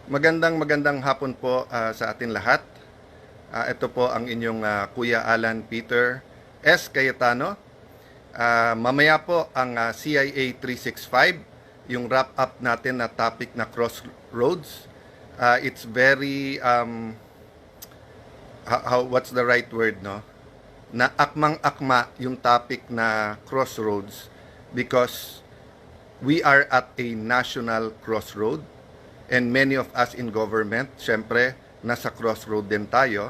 Magandang hapon po sa atin lahat. Ito po ang inyong Kuya Alan Peter S. Cayetano. Mamaya po ang CIA 365, yung wrap-up natin na topic na crossroads. It's very, what's the right word, no? Na akmang-akma yung topic na crossroads because we are at a national crossroad. And many of us in government, syempre, nasa crossroad din tayo.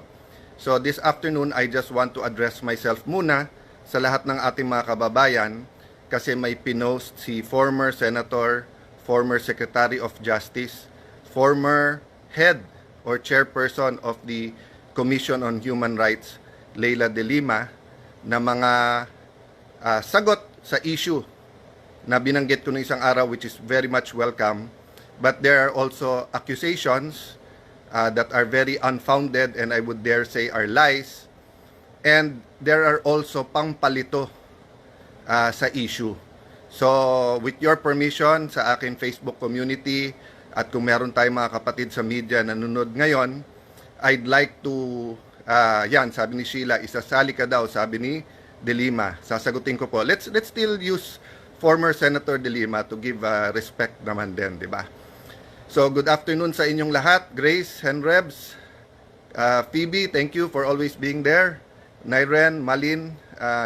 So this afternoon, I just want to address myself muna sa lahat ng ating mga kababayan kasi may pinost si former Senator, former Secretary of Justice, former head or chairperson of the Commission on Human Rights, Leila De Lima, na mga sagot sa issue na binanggit ko ng isang araw, which is very much welcome. But there are also accusations that are very unfounded and I would dare say are lies. And there are also pangpalito sa issue. So with your permission sa aking Facebook community at kung meron tayong mga kapatid sa media na nanonood ngayon, I'd like to, sabi ni Sheila, isasali ka daw, sabi ni De Lima. Sasagutin ko po. Let's still use former Senator De Lima to give respect naman din, di ba? So, good afternoon sa inyong lahat. Grace, Henrebs, Phoebe, thank you for always being there. Nairen, Malin,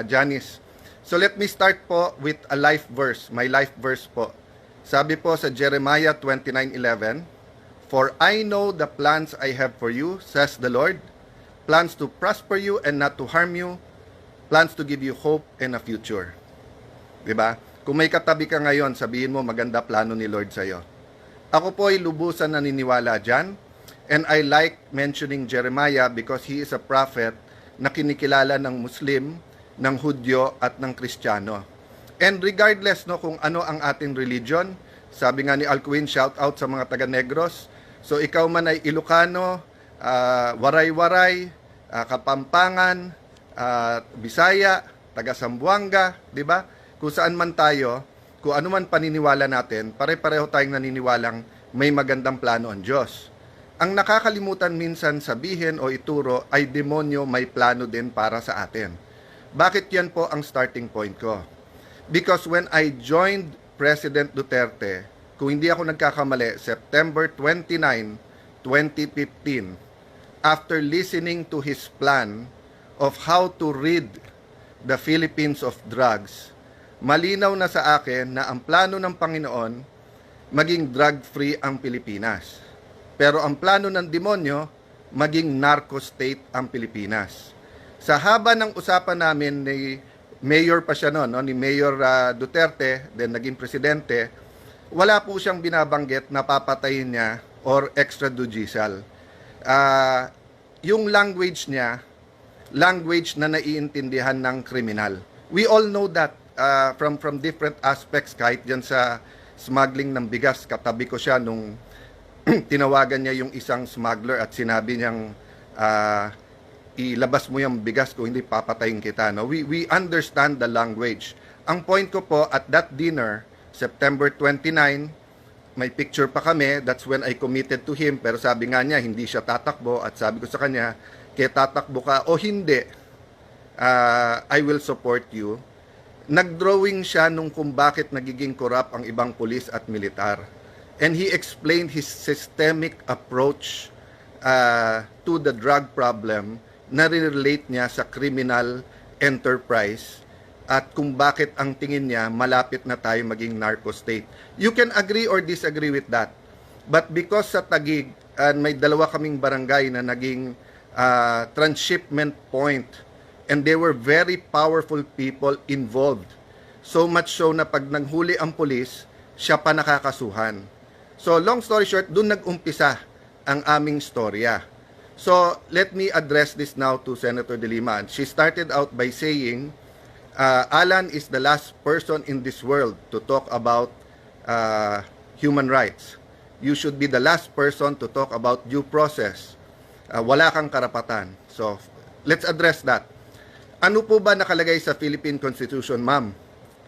Janice. So, let me start po with a life verse, my life verse po. Sabi po sa Jeremiah 29:11, "For I know the plans I have for you, says the Lord, plans to prosper you and not to harm you, plans to give you hope and a future." Diba? Kung may katabi ka ngayon, sabihin mo maganda plano ni Lord sa'yo. Ako po ay lubusan naniniwala dyan. And I like mentioning Jeremiah because he is a prophet na kinikilala ng Muslim, ng Hudyo at ng Kristiyano. And regardless no kung ano ang ating religion, sabi nga ni Alcuin, shout out sa mga taga-Negros. So ikaw man ay Ilocano, Waray-Waray, Kapampangan, Bisaya, taga-Sambuanga, di ba? Kung saan man tayo, kung ano man paniniwala natin, pare-pareho tayong naniniwalang may magandang plano ang Diyos. Ang nakakalimutan minsan sabihin o ituro ay demonyo may plano din para sa atin. Bakit yan po ang starting point ko? Because when I joined President Duterte, kung hindi ako nagkakamali, September 29, 2015, after listening to his plan of how to rid the Philippines of drugs, malinaw na sa akin na ang plano ng Panginoon maging drug-free ang Pilipinas. Pero ang plano ng demonyo, maging narco-state ang Pilipinas. Sa haba ng usapan namin ni Mayor pa siya noon, ni Mayor Duterte, then naging presidente, wala po siyang binabanggit na papatayin niya or extrajudicial. Yung language niya, language na naiintindihan ng kriminal. We all know that. From different aspects, kahit dyan sa smuggling ng bigas, katabi ko siya nung tinawagan niya yung isang smuggler at sinabi niyang ilabas mo yung bigas ko, hindi papatayin kita. No? We understand the language. Ang point ko po, at that dinner, September 29, may picture pa kami, that's when I committed to him, pero sabi nga niya, hindi siya tatakbo, at sabi ko sa kanya, kaya tatakbo ka o hindi, I will support you. Nagdrawing siya nung kung bakit nagiging corrupt ang ibang pulis at militar. And he explained his systemic approach to the drug problem na relate niya sa criminal enterprise at kung bakit ang tingin niya malapit na tayo maging narco state. You can agree or disagree with that. But because sa Taguig, may dalawa kaming barangay na naging transshipment point, and they were very powerful people involved. So much so na pag nanghuli ang pulis, siya pa nakakasuhan. So long story short, dun nag-umpisa ang aming storya. So let me address this now to Senator De Lima. She started out by saying, Alan is the last person in this world to talk about human rights. You should be the last person to talk about due process. Wala kang karapatan. So let's address that. Ano po ba nakalagay sa Philippine Constitution, ma'am?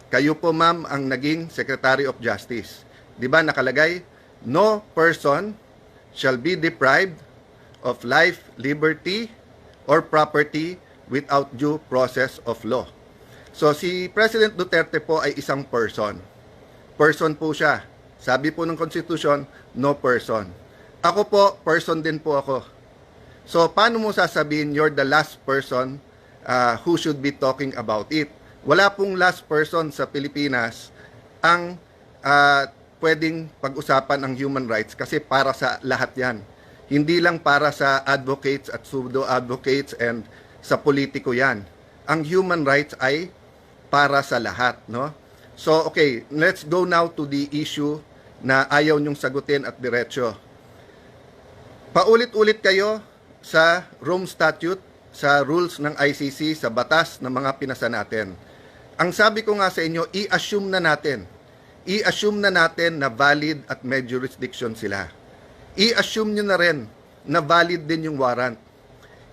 Kayo po, ma'am, ang naging Secretary of Justice. Di ba nakalagay, no person shall be deprived of life, liberty, or property without due process of law. So si President Duterte po ay isang person. Person po siya. Sabi po ng Constitution, no person. Ako po, person din po ako. So paano mo sasabihin you're the last person who should be talking about it? Wala pong last person sa Pilipinas ang pwedeng pag-usapan ang human rights kasi para sa lahat yan. Hindi lang para sa advocates at pseudo-advocates and sa politiko yan. Ang human rights ay para sa lahat, no? So, okay, let's go now to the issue na ayaw nyong sagutin at diretsyo. Paulit-ulit kayo sa Rome Statute, sa rules ng ICC, sa batas ng mga pinasa natin. Ang sabi ko nga sa inyo, i-assume na natin na valid at may jurisdiction sila. I-assume nyo na rin na valid din yung warrant.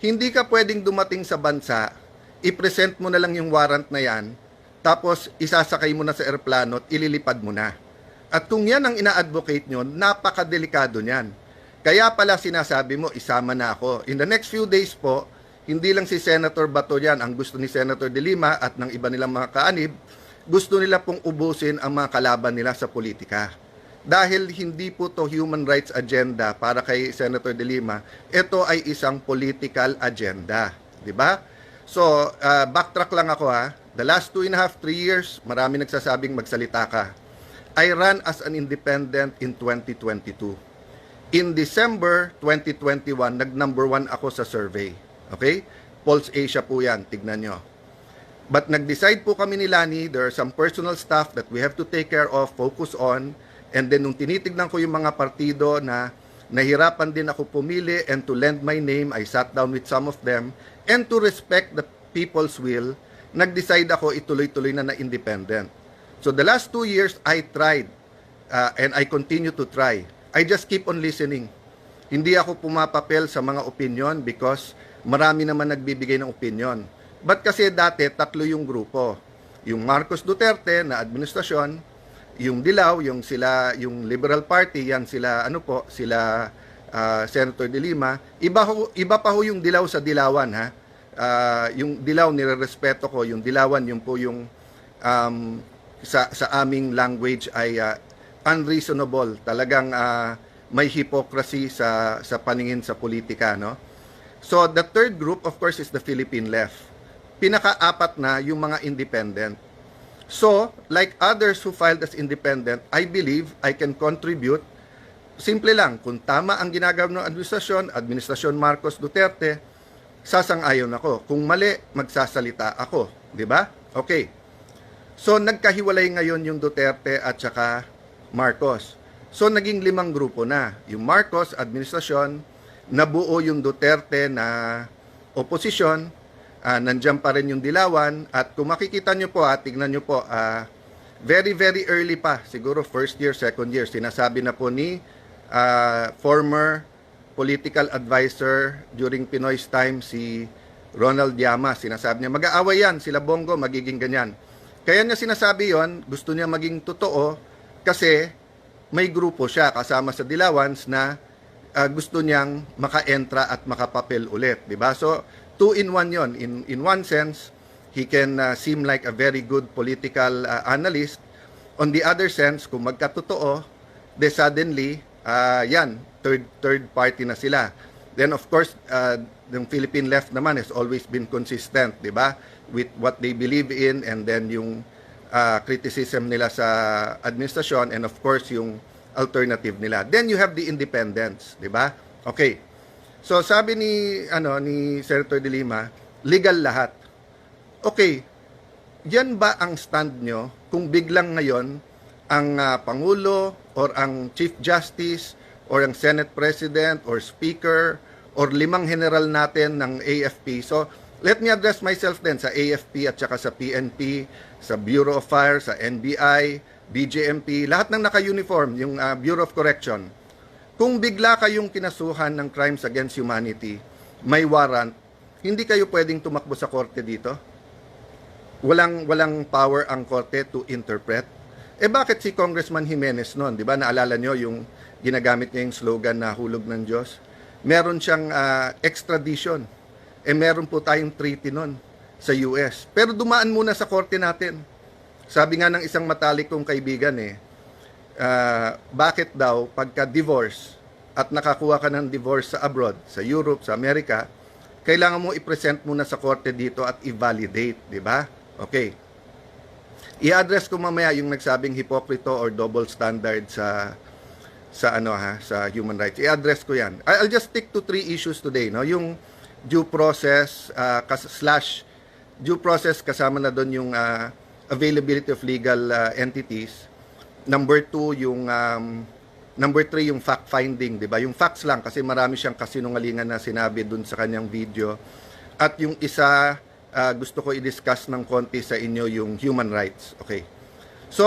Hindi ka pwedeng dumating sa bansa, i-present mo na lang yung warrant na yan, tapos isasakay mo na sa eroplano at ililipad mo na. At kung yan ang ina-advocate nyo, napakadelikado niyan. Kaya pala sinasabi mo, isama na ako. In the next few days po, hindi lang si Senator Bato yan, ang gusto ni Senator De Lima at ng iba nilang mga kaanib, gusto nila pong ubusin ang mga kalaban nila sa politika. Dahil hindi po to human rights agenda para kay Senator De Lima, ito ay isang political agenda. Diba? So, backtrack lang ako ha. The last 2.5, 3 years, marami nagsasabing magsalita ka. I ran as an independent in 2022. In December 2021, nag-number 1 ako sa survey. Okay? Pulse Asia po yan, tignan nyo. But nag-decide po kami ni Lani, there are some personal stuff that we have to take care of, focus on, and then nung tinitignan ko yung mga partido na nahirapan din ako pumili and to lend my name, I sat down with some of them, and to respect the people's will, nag-decide ako ituloy-tuloy na independent. So the last 2 years, I tried, and I continue to try. I just keep on listening. Hindi ako pumapapel sa mga opinion because marami naman nagbibigay ng opinion. But kasi dati, 3 yung grupo. Yung Marcos Duterte na administrasyon, yung Dilaw, yung Liberal Party, yan sila, sila Senator De Lima. Iba pa ho yung Dilaw sa Dilawan, ha? Yung Dilaw, nirerespeto ko. Yung Dilawan, yung po yung sa aming language ay unreasonable. Talagang may hypocrisy sa paningin sa politika, no? So, the third group, of course, is the Philippine left. Pinaka-apat na yung mga independent. So, like others who filed as independent, I believe I can contribute. Simple lang, kung tama ang ginagawa ng administrasyon Marcos Duterte, sasang-ayon ako. Kung mali, magsasalita ako. Di ba? Okay. So, nagkahiwalay ngayon yung Duterte at saka Marcos. So, naging 5 grupo na. Yung Marcos, administrasyon, nabuo yung Duterte na oposisyon, nandiyan pa rin yung Dilawan, at kung makikita nyo po, tignan nyo po, very, very early pa, siguro first year, second year, sinasabi na po ni former political advisor during Pinoy's time, si Ronald Llamas, sinasabi niya, mag-aaway yan, sila Bongo, magiging ganyan. Kaya niya sinasabi yon, gusto niya maging totoo, kasi may grupo siya kasama sa Dilawans na gusto niyang maka-entra at makapapel ulit, di ba? So, 2-in-1 yon. In one sense, he can seem like a very good political analyst. On the other sense, kung magkatotoo, de suddenly, yan, third party na sila. Then of course, the Philippine left naman has always been consistent, di ba? With what they believe in, and then yung criticism nila sa administrasyon, and of course, yung alternative nila. Then you have the independents, di ba? Okay. So sabi ni Senator De Lima, legal lahat. Okay. Yan ba ang stand nyo kung biglang ngayon ang Pangulo or ang Chief Justice or ang Senate President or Speaker or 5 general natin ng AFP? So, let me address myself din sa AFP at saka sa PNP, sa Bureau of Fire, sa NBI, BJMP, lahat ng naka-uniform, yung Bureau of Correction. Kung bigla kayong kinasuhan ng crimes against humanity, may warrant, hindi kayo pwedeng tumakbo sa korte dito? Walang power ang korte to interpret. Bakit si Congressman Jimenez noon, 'di ba? Naalala nyo yung ginagamit niya yung slogan na hulog ng Diyos? Meron siyang extradition. Meron po tayong treaty noon sa US. Pero dumaan muna sa korte natin. Sabi nga ng isang matalik kong kaibigan bakit daw pagka-divorce at nakakuha ka ng divorce sa abroad, sa Europe, sa Amerika, kailangan mo i-present muna sa korte dito at i-validate, di ba? Okay. I-address ko mamaya yung nagsabing hipokrito or double standard sa human rights. I-address ko 'yan. I'll just stick to 3 issues today, no? Yung due process due process, kasama na doon yung availability of legal entities. Number 2, yung number 3, yung fact finding, 'di ba? Yung facts lang kasi marami siyang kasinungalingan na sinabi doon sa kanyang video. At yung isa gusto ko i-discuss ng konti sa inyo yung human rights. Okay. So,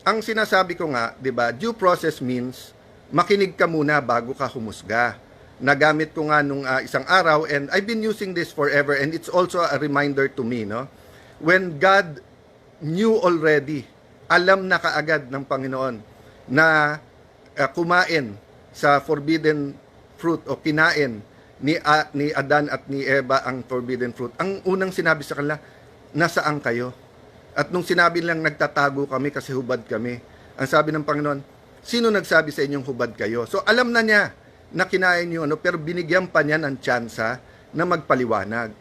ang sinasabi ko nga, 'di ba, due process means makinig ka muna bago ka humusga. Nagamit ko nga nung isang araw, and I've been using this forever, and it's also a reminder to me, no? When God knew already, alam na kaagad ng Panginoon na kumain sa forbidden fruit o kinain ni Adan at ni Eva ang forbidden fruit. Ang unang sinabi sa kanila, nasaan kayo? At nung sinabi nilang nagtatago kami kasi hubad kami, ang sabi ng Panginoon, sino nagsabi sa inyong hubad kayo? So alam na niya na kinain niyo, pero binigyan pa niya ng tsansa na magpaliwanag.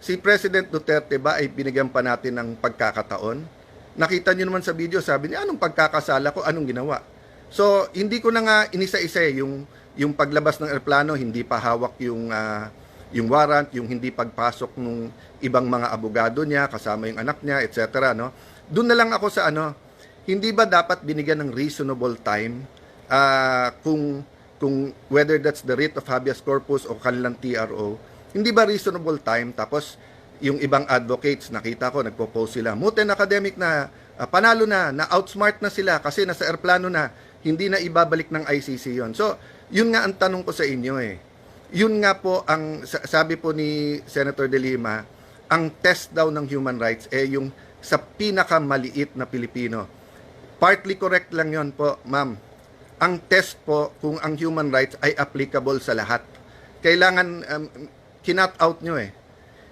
Si President Duterte ba ay binigyan pa natin ng pagkakataon? Nakita niyo naman sa video, sabi niya, anong pagkakasala ko, anong ginawa? So hindi ko na nga inisa-isa yung paglabas ng eroplano, hindi pa hawak yung warrant, yung hindi pagpasok ng ibang mga abogado niya, kasama yung anak niya, etc. No? Doon na lang ako sa hindi ba dapat binigyan ng reasonable time kung whether that's the writ of habeas corpus o kanilang TRO, hindi ba reasonable time? Tapos yung ibang advocates, nakita ko, nagpo-post sila, Muten Academic na, panalo na outsmart na sila kasi nasa eroplano na, hindi na ibabalik ng ICC yon. So, yun nga ang tanong ko sa inyo Yun nga po ang sabi po ni Senator De Lima, ang test daw ng human rights yung sa pinakamaliit na Pilipino. Partly correct lang yon po, ma'am. Ang test po kung ang human rights ay applicable sa lahat. Kailangan kinat out nyo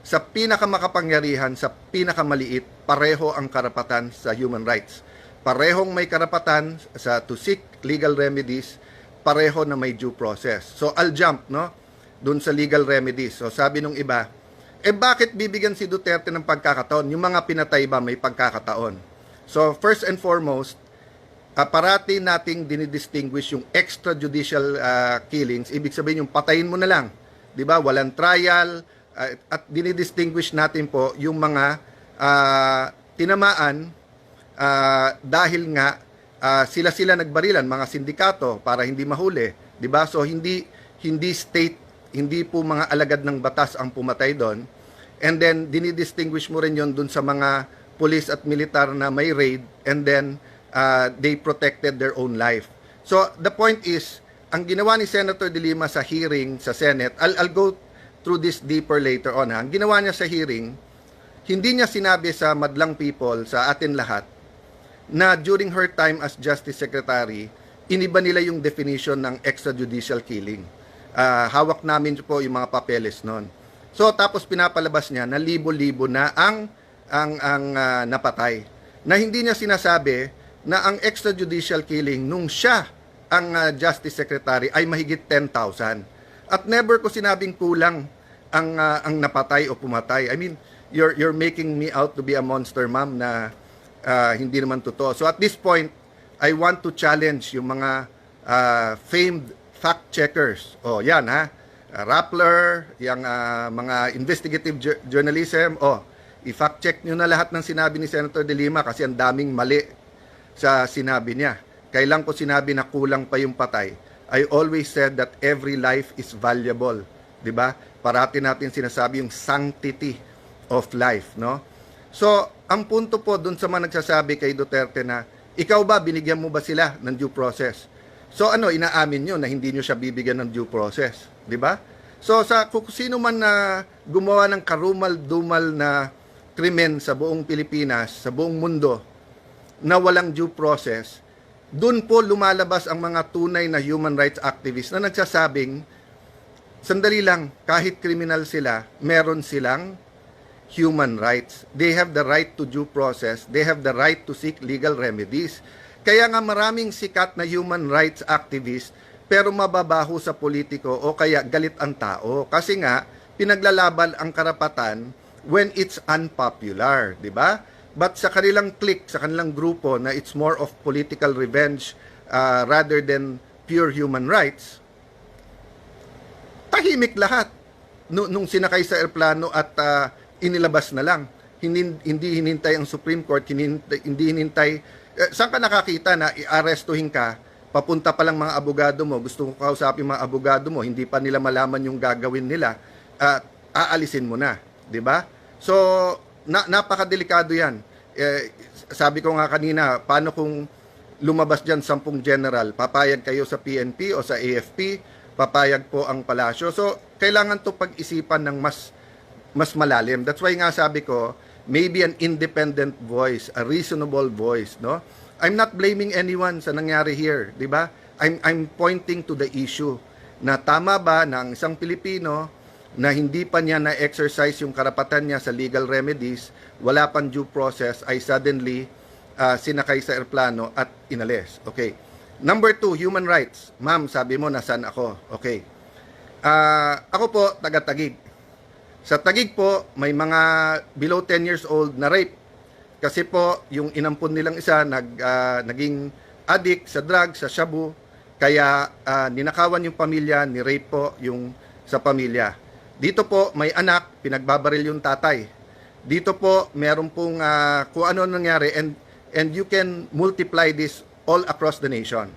Sa pinakamakapangyarihan, sa pinakamaliit, pareho ang karapatan sa human rights. Parehong may karapatan to seek legal remedies, pareho na may due process. So I'll jump doon sa legal remedies. So sabi nung iba, bakit bibigyan si Duterte ng pagkakataon? Yung mga pinatay ba may pagkakataon? So first and foremost, parati nating dinidistinguish yung extrajudicial killings. Ibig sabihin yung patayin mo na lang. 'Di ba? Walang trial, at dinidistinguish natin po yung mga tinamaan dahil nga sila nagbarilan, mga sindikato, para hindi mahuli, 'di ba? So hindi state, hindi po mga alagad ng batas ang pumatay doon. And then dinidistinguish mo rin 'yon doon sa mga police at militar na may raid, and then they protected their own life. So the point is, ang ginawa ni Senator De Lima sa hearing sa Senate, I'll go through this deeper later on. Ang ginawa niya sa hearing, hindi niya sinabi sa madlang people, sa atin lahat, na during her time as Justice Secretary, iniba nila yung definition ng extrajudicial killing. Hawak namin po yung mga papeles noon. So tapos pinapalabas niya na libo-libo na ang napatay. Na hindi niya sinasabi na ang extrajudicial killing nung siya ang Justice Secretary ay mahigit 10,000. At never ko sinabing kulang ang napatay o pumatay. I mean, you're making me out to be a monster, ma'am, na hindi naman totoo. So at this point, I want to challenge yung mga famed fact checkers. Yan Rappler, yung mga investigative journalism. I-fact check nyo na lahat ng sinabi ni Senator De Lima kasi ang daming mali sa sinabi niya. Kailan ko sinabi na kulang pa yung patay? I always said that every life is valuable. 'Di ba? Parati natin sinasabi yung sanctity of life, no? So, ang punto po dun sa mga nagsasabi kay Duterte na, ikaw ba, binigyan mo ba sila ng due process? So, inaamin nyo na hindi nyo siya bibigyan ng due process. 'Di ba? So, kung sino man na gumawa ng karumal-dumal na krimen sa buong Pilipinas, sa buong mundo, na walang due process, doon po lumalabas ang mga tunay na human rights activists na nagsasabing, sandali lang, kahit kriminal sila, meron silang human rights. They have the right to due process. They have the right to seek legal remedies. Kaya nga maraming sikat na human rights activists pero mababaho sa politiko o kaya galit ang tao. Kasi nga, pinaglalaban ang karapatan when it's unpopular, di ba? But sa kanilang clique, sa kanilang grupo na it's more of political revenge rather than pure human rights, tahimik lahat nung sinakay sa eroplano at inilabas na lang. Hindi hinintay ang Supreme Court, hindi hinintay. Saan ka nakakita na i-arestuhin ka, papunta pa lang mga abogado mo, gusto ko kausapin mga abogado mo, hindi pa nila malaman yung gagawin nila, aalisin mo na, di ba? So, napakadelikado yan. Sabi ko nga kanina, paano kung lumabas dyan 10 general, papayag kayo sa PNP o sa AFP, papayag po ang palasyo. So, kailangan to pag-isipan ng mas malalim. That's why nga sabi ko, maybe an independent voice, a reasonable voice, no? I'm not blaming anyone sa nangyari here, di ba? I'm pointing to the issue na tama ba na ang isang Pilipino na hindi pa niya na-exercise yung karapatan niya sa legal remedies, wala pang due process, ay suddenly sinakay sa eroplano at inalis. Okay. Number 2, human rights. Ma'am, sabi mo, nasaan ako? Okay. Ako po, taga-Taguig. Sa Taguig po, may mga below 10 years old na rape. Kasi po, yung inampun nilang isa, naging addict sa drugs, sa shabu, kaya ninakawan yung pamilya, ni-rape po yung sa pamilya. Dito po, may anak, pinagbabaril yung tatay. Dito po, meron pong kung ano nangyari, and you can multiply this all across the nation.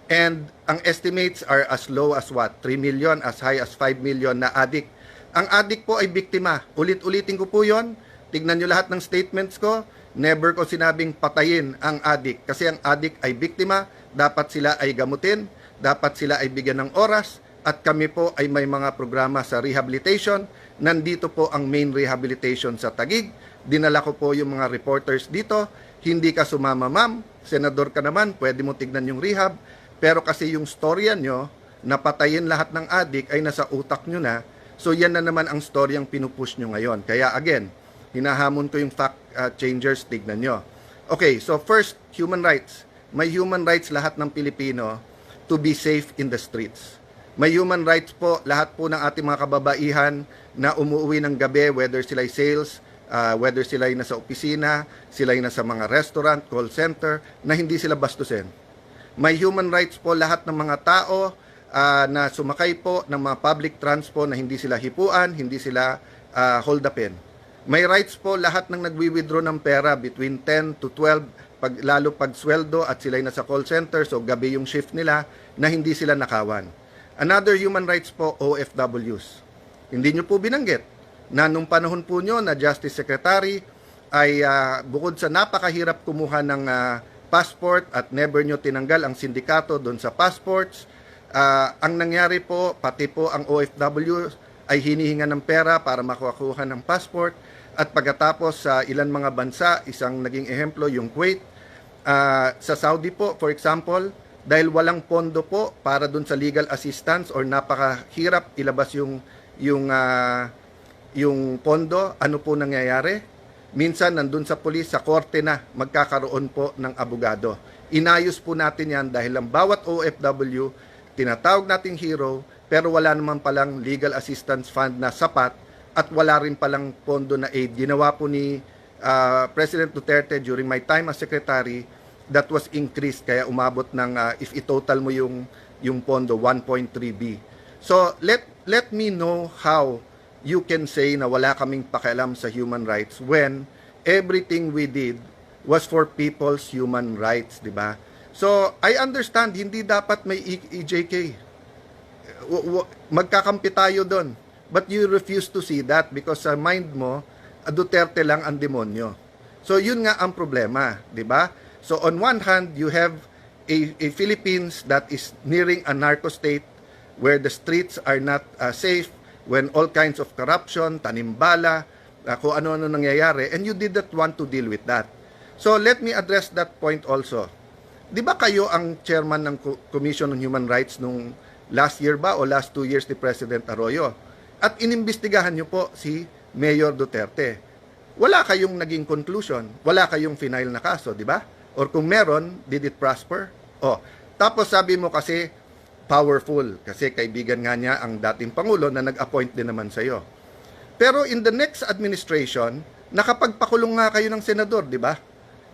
And ang estimates are as low as what? 3 million, as high as 5 million na addict. Ang addict po ay biktima. Ulit-ulitin ko po yon. Tignan nyo lahat ng statements ko. Never ko sinabing patayin ang addict. Kasi ang addict ay biktima. Dapat sila ay gamutin. Dapat sila ay bigyan ng oras. At kami po ay may mga programa sa rehabilitation. Nandito po ang main rehabilitation sa Taguig. Dinala ko po yung mga reporters dito. Hindi ka sumama, ma'am. Senador ka naman, pwede mo tignan yung rehab. Pero kasi yung storya nyo, napatayin lahat ng addict ay nasa utak nyo na. So yan na naman ang storyang pinupush nyo ngayon. Kaya again, hinahamon ko yung fact changers, tignan nyo. Okay, so first, human rights. May human rights lahat ng Pilipino to be safe in the streets. May human rights po lahat po ng ating mga kababaihan na umuwi ng gabi, whether sila'y sales, whether sila'y nasa opisina, sila'y nasa mga restaurant, call center, na hindi sila bastusin. May human rights po lahat ng mga tao na sumakay po ng mga public transport na hindi sila hipuan, hindi sila hold upin. May rights po lahat ng nagwi-withdraw ng pera between 10 to 12, lalo pag sweldo at sila'y nasa call center, so gabi yung shift nila, na hindi sila nakawan. Another human rights po, OFWs. Hindi nyo po binanggit na nung panahon po nyo na Justice Secretary ay bukod sa napakahirap kumuha ng passport at never nyo tinanggal ang sindikato doon sa passports, ang nangyari po, pati po ang OFW ay hinihinga ng pera para makuha ng passport at pagkatapos sa ilan mga bansa, isang naging ehemplo yung Kuwait, sa Saudi po for example, dahil walang pondo po para dun sa legal assistance or napakahirap ilabas yung pondo, ano po nangyayari? Minsan nandun sa pulis, sa korte na magkakaroon po ng abogado. Inayos po natin yan dahil ang bawat OFW, tinatawag nating hero, pero wala naman palang legal assistance fund na sapat at wala rin palang pondo na aid. Ginawa po ni President Duterte during my time as secretary, that was increased, kaya umabot ng, if i-total mo yung pondo, 1.3B. So, let me know how you can say na wala kaming pakialam sa human rights when everything we did was for people's human rights, di ba? So, I understand, hindi dapat may EJK. Magkakampi tayo doon. But you refuse to see that because sa mind mo, Duterte lang ang demonyo. So, yun nga ang problema, di ba? So, on one hand, you have a Philippines that is nearing a narco state where the streets are not safe, when all kinds of corruption, tanimbala, kung ano-ano nangyayari, and you did not want to deal with that. So let me address that point also. Di ba kayo ang chairman ng Commission on Human Rights nung last year ba o last 2 years ni President Arroyo? At inimbestigahan nyo po si Mayor Duterte. Wala kayong naging conclusion, wala kayong final na kaso, di ba? Or kung meron, did it prosper? Oh, tapos sabi mo kasi powerful, kasi kaibigan nga niya ang dating Pangulo na nag-appoint din naman sa'yo. Pero in the next administration, nakapagpakulong nga kayo ng senador, di ba?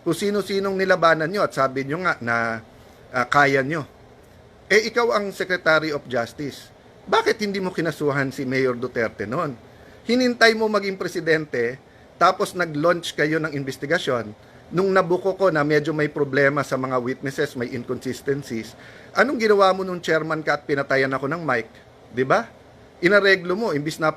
Kung sino-sinong nilabanan nyo at sabi nyo nga na kaya nyo. Eh, ikaw ang Secretary of Justice. Bakit hindi mo kinasuhan si Mayor Duterte noon? Hinintay mo maging presidente, tapos nag-launch kayo ng investigasyon. Nung nabuko ko na medyo may problema sa mga witnesses, may inconsistencies, anong ginawa mo nung chairman ka at pinatayan ako ng mic? Di ba? Inareglo mo, imbis na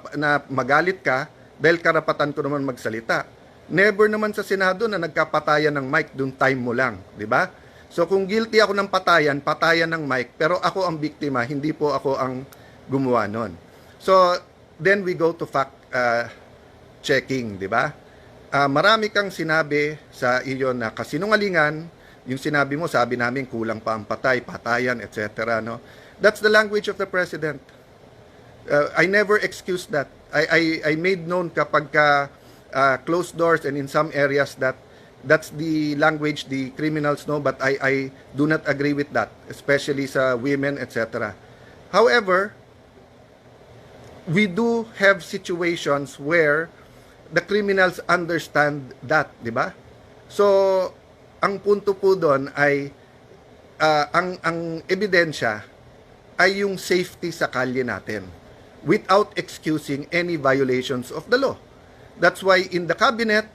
magalit ka, dahil karapatan ko naman magsalita. Never naman sa Senado na nagkapatayan ng mic, dung time mo lang. Di ba? So kung guilty ako ng patayan ng mic, pero ako ang biktima, hindi po ako ang gumawa nun. So then we go to fact checking, di ba? Marami kang sinabi sa iyo na kasinungalingan, yung sinabi mo, sabi namin kulang pa ang patayan, etc. No? That's the language of the President. I never excuse that. I made known kapag closed doors and in some areas that's the language the criminals know, but I do not agree with that, especially sa women, etc. However, we do have situations where the criminals understand that, di ba? So, ang punto po doon ay ang ebidensya ay yung safety sa kalye natin without excusing any violations of the law. That's why in the cabinet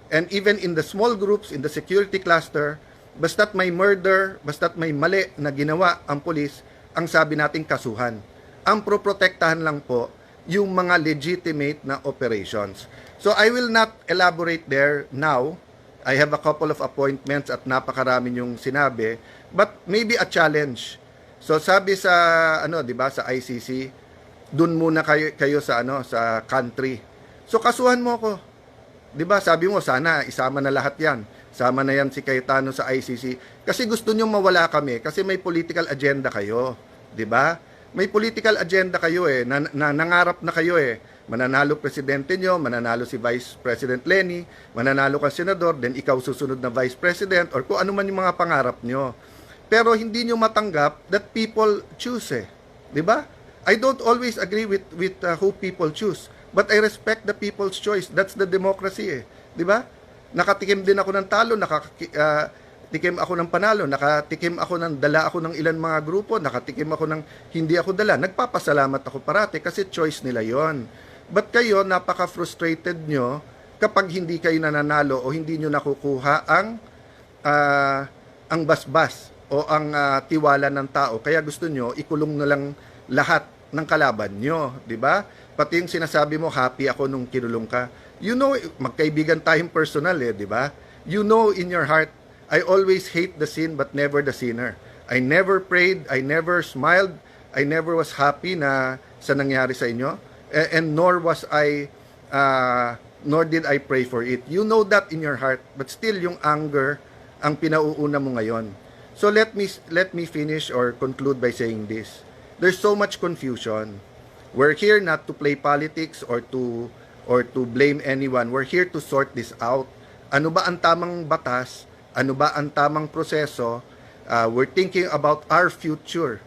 and even in the small groups, in the security cluster, basta't may murder, basta't may mali na ginawa ang pulis, ang sabi nating kasuhan. Ang proprotektahan lang po yung mga legitimate na operations. So I will not elaborate there now. I have a couple of appointments at napakarami yung sinabi, but maybe a challenge. So sabi sa di ba, sa ICC, dun muna kayo sa sa country. So kasuhan mo ko. 'Di ba? Sabi mo sana isama na lahat 'yan. Sama na 'yan si Cayetano sa ICC kasi gusto niyo mawala kami kasi may political agenda kayo, 'di ba? May political agenda kayo nangarap na kayo mananalo presidente nyo, mananalo si Vice President Lenny, mananalo kang senador, then ikaw susunod na Vice President, or kung ano man yung mga pangarap nyo. Pero hindi nyo matanggap that people choose Di ba? I don't always agree with who people choose, but I respect the people's choice. That's the democracy Di ba? Nakatikim din ako ng talo, nakatikim ako ng panalo, nakatikim ako ng dala ako ng ilan mga grupo, nakatikim ako ng hindi ako dala. Nagpapasalamat ako parati kasi choice nila yon. But kayo, napaka-frustrated nyo kapag hindi kayo nananalo o hindi nyo nakukuha ang basbas o ang tiwala ng tao. Kaya gusto nyo, ikulong na lang lahat ng kalaban nyo. Diba? Pati yung sinasabi mo, happy ako nung kinulong ka. You know, magkaibigan tayong personal diba? You know in your heart, I always hate the sin but never the sinner. I never prayed, I never smiled, I never was happy na sa nangyari sa inyo. And nor did I pray for it. You know that in your heart, but still yung anger ang pinauuna mo ngayon. So let me finish or conclude by saying this. There's so much confusion. We're here not to play politics or to blame anyone. We're here to sort this out. Ano ba ang tamang batas? Ano ba ang tamang proseso? We're thinking about our future,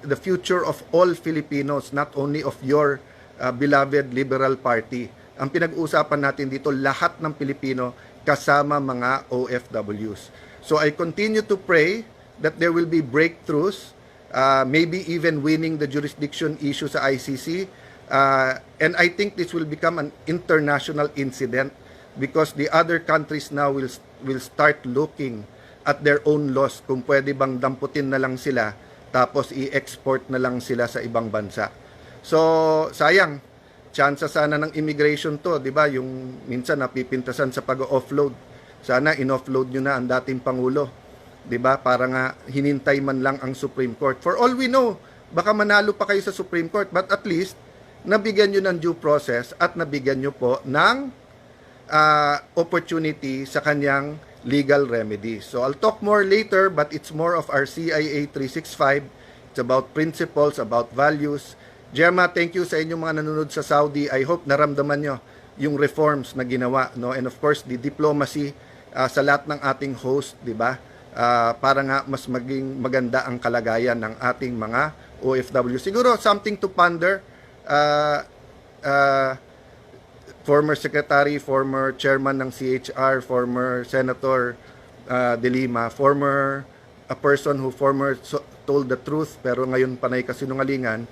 the future of all Filipinos, not only of your beloved Liberal Party. Ang pinag-uusapan natin dito, lahat ng Pilipino kasama mga OFWs. So I continue to pray that there will be breakthroughs, maybe even winning the jurisdiction issue sa ICC. And I think this will become an international incident because the other countries now will start looking at their own laws kung pwede bang damputin na lang sila tapos i-export na lang sila sa ibang bansa. So, sayang, chance sana ng immigration to, di ba? Yung minsan napipintasan sa pag-offload. Sana in-offload nyo na ang dating Pangulo, di ba? Para nga hinintay man lang ang Supreme Court. For all we know, baka manalo pa kayo sa Supreme Court, but at least, nabigyan nyo ng due process at nabigyan nyo po ng opportunity sa kanyang legal remedies. So I'll talk more later, but it's more of our CIA 365. It's about principles, about values. Gemma, thank you sa inyong mga nanonood sa Saudi. I hope naramdaman nyo yung reforms na ginawa, no? And of course, the diplomacy sa lahat ng ating host, di ba? Para nga mas maging maganda ang kalagayan ng ating mga OFW. Siguro something to ponder. Former secretary, former chairman ng CHR, former senator De Lima, former a person who told the truth pero ngayon panay kasinungalingan.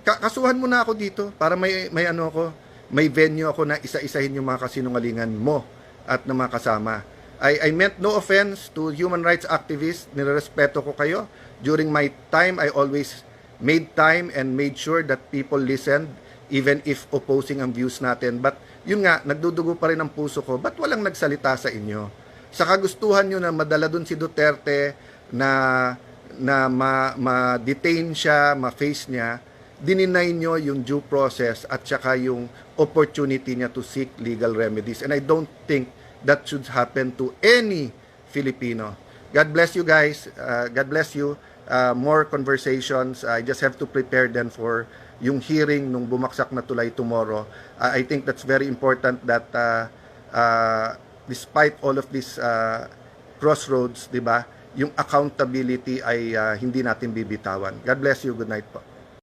Kasuhan mo na ako dito para may ano ako, may venue ako na isa-isahin yung mga kasinungalingan mo at ng mga kasama. I meant no offense to human rights activists. Nirerespeto ko kayo. During my time, I always made time and made sure that people listened even if opposing ang views natin. But yun nga, nagdudugo pa rin ang puso ko. Ba't walang nagsalita sa inyo? Sa kagustuhan nyo na madala dun si Duterte na ma-detain siya, ma-face niya, dininay nyo yung due process at saka yung opportunity niya to seek legal remedies. And I don't think that should happen to any Filipino. God bless you guys. God bless you. More conversations. I just have to prepare then for yung hearing nung bumaksak na tulay tomorrow. I think that's very important that despite all of these crossroads, di ba, yung accountability ay hindi natin bibitawan. God bless you. Good night po.